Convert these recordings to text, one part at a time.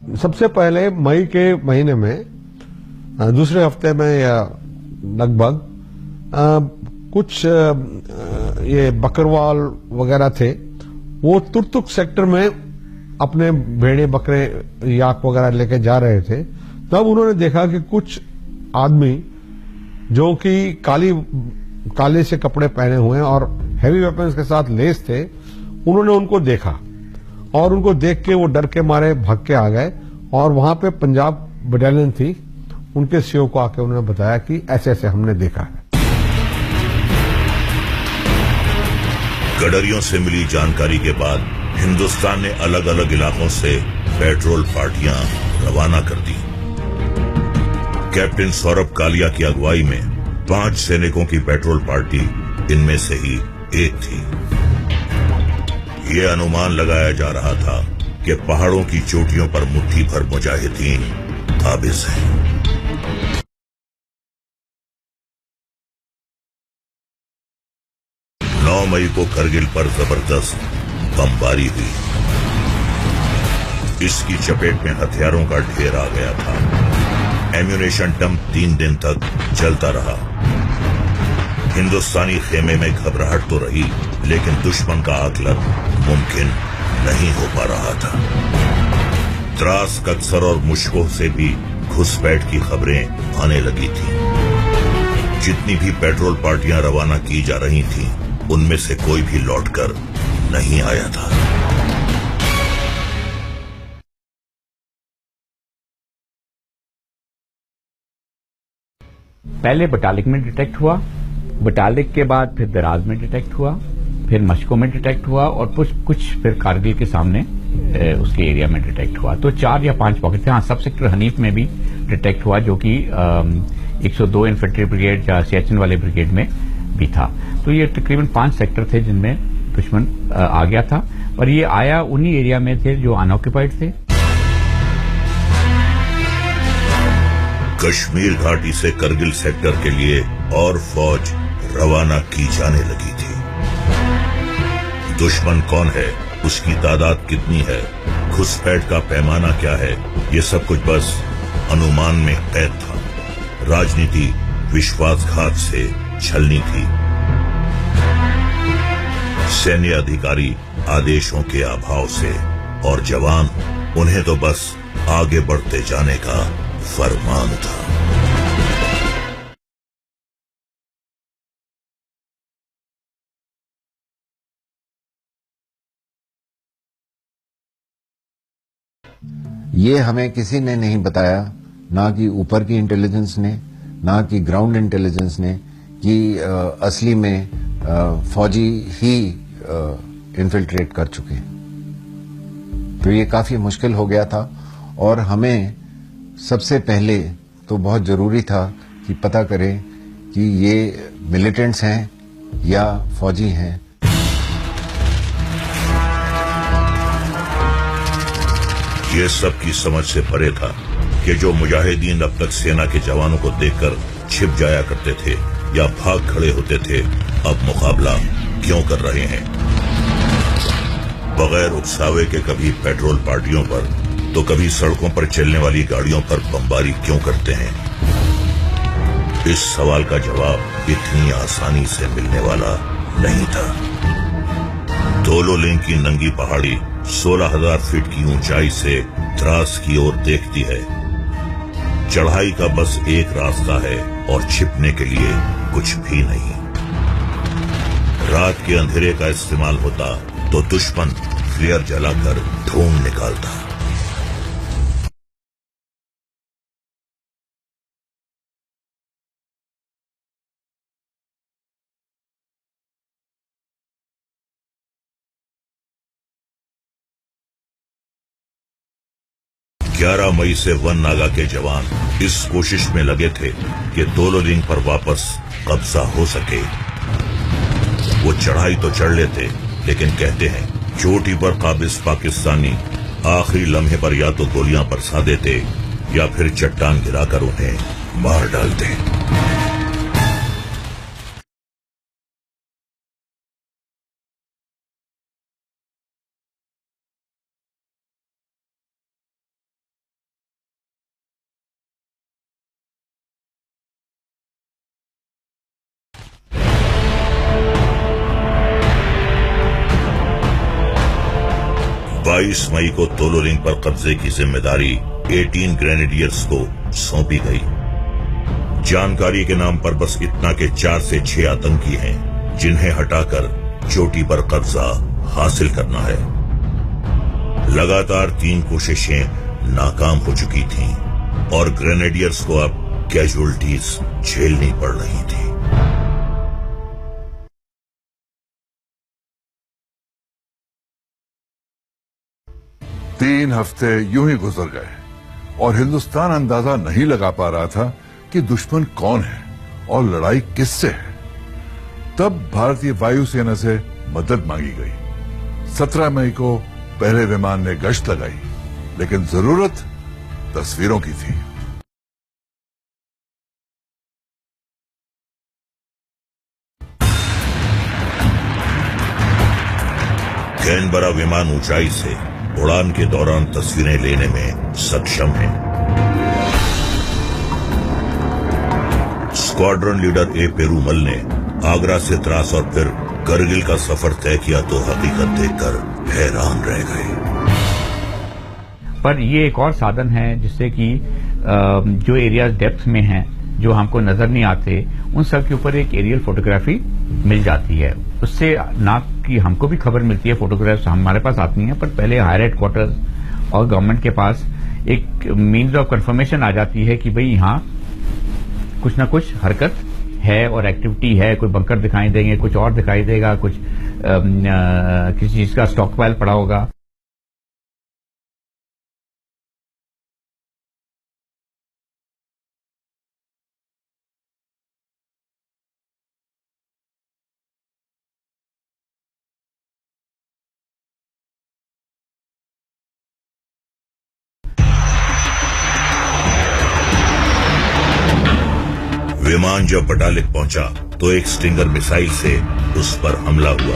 सबसे पहले मई के महीने में दूसरे हफ्ते में या लगभग कुछ ये बकरवाल वगैरह थे, वो तुर्तुक सेक्टर में अपने भेड़े बकरे याक वगैरह लेके जा रहे थे। तब उन्होंने देखा कि कुछ आदमी जो कि काले से कपड़े पहने हुए और हैवी वेपन्स के साथ लेस थे, उन्होंने उनको देखा और उनको देख के वो डर के मारे भाग के आ गए। और वहां पे पंजाब बटालियन थी, उनके सीओ को आके उन्होंने बताया कि ऐसे ऐसे हमने देखा है। गडरियों से मिली जानकारी के बाद हिंदुस्तान ने अलग अलग इलाकों से पेट्रोल पार्टियां रवाना कर दी। कैप्टन सौरभ कालिया की अगुवाई में 5 सैनिकों की पेट्रोल पार्टी इनमें से ही एक थी। यह अनुमान लगाया जा रहा था कि पहाड़ों की चोटियों पर मुट्ठी भर मुजाहिदीन काबिज हैं। 9 मई को करगिल पर जबरदस्त बमबारी हुई। इसकी चपेट में हथियारों का ढेर आ गया था। एम्यूनेशन डंप 3 दिन तक चलता रहा। हिंदुस्तानी खेमे में घबराहट तो रही, लेकिन दुश्मन का आकलन मुमकिन नहीं हो पा रहा था। द्रास, कक्सर और मुश्कोह से भी घुसपैठ की खबरें आने लगी थी। जितनी भी पेट्रोल पार्टियां रवाना की जा रही थीं, उनमें से कोई भी लौटकर नहीं आया था। पहले बटालिक में डिटेक्ट हुआ, बटालिक के बाद फिर दराज में डिटेक्ट हुआ, फिर मशको में डिटेक्ट हुआ और कुछ फिर कारगिल के सामने उसके एरिया में डिटेक्ट हुआ। तो 4 या 5 पॉकेट थे। हाँ, सब सेक्टर हनीफ में भी डिटेक्ट हुआ, जो कि 102 इन्फेंट्री ब्रिगेड या सियाचिन वाले ब्रिगेड में भी था। तो ये तकरीबन 5 सेक्टर थे जिनमें दुश्मन आ गया था, और ये आया उन्हीं एरिया में थे जो अनऑक्यूपाइड थे। कश्मीर घाटी से करगिल सेक्टर के लिए और फौज रवाना की जाने लगी थी। दुश्मन कौन है, उसकी तादाद कितनी है, घुसपैठ का पैमाना क्या है, ये सब कुछ बस अनुमान में कैद था। राजनीति विश्वासघात से छलनी थी। सैन्य अधिकारी आदेशों के अभाव से, और जवान उन्हें तो बस आगे बढ़ते जाने का फरमान था। ये हमें किसी ने नहीं बताया, ना कि ऊपर की इंटेलिजेंस ने, ना कि ग्राउंड इंटेलिजेंस ने, कि असली में फौजी ही इन्फिल्ट्रेट कर चुके हैं। तो ये काफी मुश्किल हो गया था, और हमें सबसे पहले तो बहुत जरूरी था कि पता करें कि ये मिलिटेंट्स हैं या फौजी हैं। ये सब की समझ से परे था कि जो मुजाहिदीन अब तक सेना के जवानों को देखकर छिप जाया करते थे या भाग खड़े होते थे, अब मुकाबला क्यों कर रहे हैं। बगैर उकसावे के कभी पेट्रोल पार्टियों पर तो कभी सड़कों पर चलने वाली गाड़ियों पर बमबारी क्यों करते हैं। इस सवाल का जवाब इतनी आसानी से मिलने वाला नहीं था। दोलो लिंक की नंगी पहाड़ी 16,000 फीट की ऊंचाई से द्रास की ओर देखती है। चढ़ाई का बस एक रास्ता है और छिपने के लिए कुछ भी नहीं। रात के अंधेरे का इस्तेमाल होता तो दुश्मन फ्लेयर जलाकर ढूंढ निकालता। ग्यारह मई से वन नागा के जवान इस कोशिश में लगे थे कि दोलो लिंक पर वापस कब्जा हो सके। वो चढ़ाई तो चढ़ लेते, लेकिन कहते हैं चोटी पर काबिज पाकिस्तानी आखिरी लम्हे पर या तो गोलियां बरसा देते या फिर चट्टान गिराकर उन्हें मार डालते। 22 मई को तोलोलिंग पर कब्जे की जिम्मेदारी 18 ग्रेनेडियर्स को सौंपी गई। जानकारी के नाम पर बस इतना के 4 से 6 आतंकी हैं जिन्हें हटाकर चोटी पर कब्जा हासिल करना है। लगातार 3 कोशिशें नाकाम हो चुकी थीं और ग्रेनेडियर्स को अब कैजुअल्टीज झेलनी पड़ रही थी। 3 हफ्ते यूं ही गुजर गए और हिंदुस्तान अंदाजा नहीं लगा पा रहा था कि दुश्मन कौन है और लड़ाई किससे है। तब भारतीय वायुसेना से मदद मांगी गई। 17 मई को पहले विमान ने गश्त लगाई, लेकिन जरूरत तस्वीरों की थी। कैनबरा विमान ऊंचाई से उड़ान के दौरान तस्वीरें लेने में सक्षम है। स्क्वाड्रन लीडर ए पेरूमल ने आगरा से द्रास और फिर करगिल का सफर तय किया तो हकीकत देखकर हैरान रह गए। पर ये एक और साधन है जिससे कि जो एरियाज डेप्थ में हैं, जो हमको नजर नहीं आते, उन सब के ऊपर एक एरियल फोटोग्राफी मिल जाती है। उससे ना कि हमको भी खबर मिलती है, फोटोग्राफ्स हमारे पास आती हैं, पर पहले हायर हेडक्वार्टर्स और गवर्नमेंट के पास एक मीन्स ऑफ कंफर्मेशन आ जाती है कि भाई यहाँ कुछ ना कुछ हरकत है और एक्टिविटी है। कोई बंकर दिखाई देंगे, कुछ और दिखाई देगा, कुछ किसी चीज का स्टॉक पाइल पड़ा होगा। विमान जब बटालिक पहुंचा तो एक स्टिंगर मिसाइल से उस पर हमला हुआ।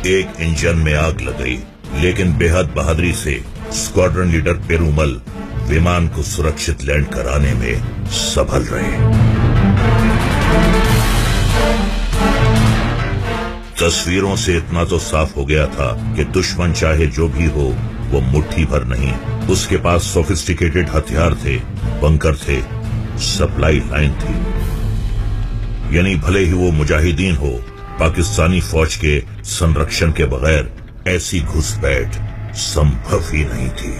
एक इंजन में आग लग गई, लेकिन बेहद बहादुरी से स्क्वाड्रन लीडर पेरूमल विमान को सुरक्षित लैंड कराने में सफल रहे। तस्वीरों से इतना तो साफ हो गया था कि दुश्मन चाहे जो भी हो, वो मुट्ठी भर नहीं। उसके पास सोफिस्टिकेटेड हथियार थे, बंकर थे, सप्लाई लाइन थी। यानी भले ही वो मुजाहिदीन हो, पाकिस्तानी फौज के संरक्षण के बगैर ऐसी घुसपैठ संभव ही नहीं थी।